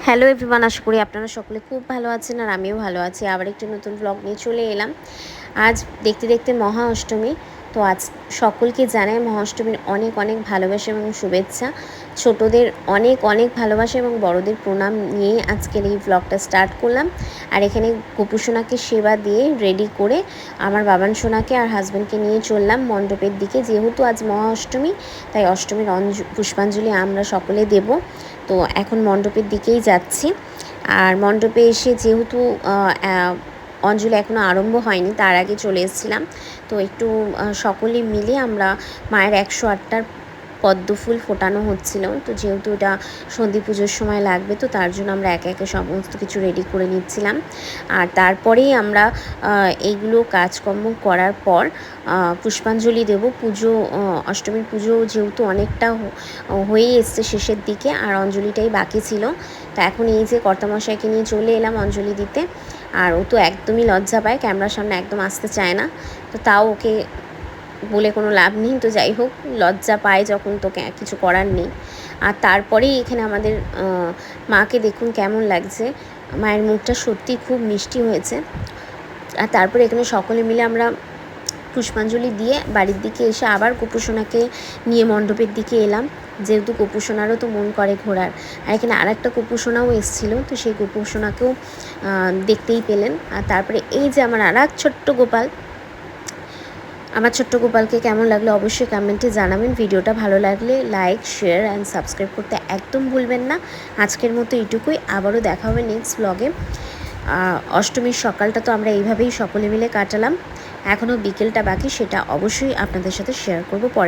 Hello everyone, আশা করি আপনারা সকলে খুব ভালো আছেন আর আমিও ভালো আছি। আবার একটি নতুন ব্লগ নিয়ে চলে এলাম। আজ দেখতে দেখতে মহা অষ্টমী। তো আজ সকলকে জানাই মহা অষ্টমীর অনেক অনেক ভালোবাসা এবং শুভেচ্ছা। ছোটদের অনেক অনেক ভালোবাসা এবং বড়দের প্রণাম নিয়ে আজকের এই ব্লগটা স্টার্ট করলাম। আর এখানে গোপু সোনাকে সেবা দিয়ে রেডি করে আমার বাবান সোনাকে আর হাজব্যান্ডকে নিয়ে চললাম মণ্ডপের দিকে। যেহেতু আজ মহা অষ্টমী, তাই অষ্টমীর পুষ্পাঞ্জলি আমরা সকলে দেব। তো এখন মণ্ডপের দিকেই যাচ্ছি। আর মণ্ডপে এসে যেহেতু অঞ্জলি এখনও আরম্ভ হয়নি, তার আগে চলে এসেছিলাম। তো একটু সকলে মিলে আমরা মায়ের 108টার পদ্ম ফুল ফোটানো হচ্ছিল। তো যেহেতু এটা সন্ধি পুজোর সময় লাগবে, তো তার জন্য আমরা একে একে সমস্ত কিছু রেডি করে নিচ্ছিলাম। আর তারপরেই আমরা এইগুলো কাজকর্ম করার পর পুষ্পাঞ্জলি দেব। পুজো, অষ্টমীর পুজো যেহেতু অনেকটা হয়েই এসছে শেষের দিকে, আর অঞ্জলিটাই বাকি ছিল। তো এখন এই যে কর্তামশাইকে নিয়ে চলে এলাম অঞ্জলি দিতে। আর ও তো একদমই লজ্জা পায়, ক্যামেরার সামনে একদম আসতে চায় না। তো তাও ওকে বলে কোনো লাভ নেই। তো যাই হোক, লজ্জা পায় যখন, তোকে কিছু করার নেই। আর তারপরেই এখানে আমাদের মাকে দেখুন কেমন লাগছে। মায়ের মুখটা সত্যি খুব মিষ্টি হয়েছে। আর তারপরে এখানে সকলে মিলে আমরা পুষ্পাঞ্জলি দিয়ে বাড়ির দিকে এসে আবার গোপু সোনাকে নিয়ে মণ্ডপের দিকে এলাম। যেহেতু গোপু সোনারও তো মন করে ঘোরার। আর এখানে আর একটা গোপু সোনাও এসেছিলো, তো সেই গোপু সোনাকেও দেখতেই পেলেন। আর তারপরে এই যে আমার আর এক ছোট্ট গোপাল, আমার ছোট্ট গোপালকে কেমন লাগলো অবশ্যই কমেন্টে জানাবেন। ভিডিওটা ভালো লাগলে লাইক, শেয়ার অ্যান্ড সাবস্ক্রাইব করতে একদম ভুলবেন না। আজকের মতো এইটুকুই, আবারও দেখা হবে নেক্সট ব্লগে। অষ্টমীর সকালটা তো আমরা এইভাবেই সকলে মিলে কাটালাম। এখনও বিকেলটা বাকি, সেটা অবশ্যই আপনাদের সাথে শেয়ার করব পরে।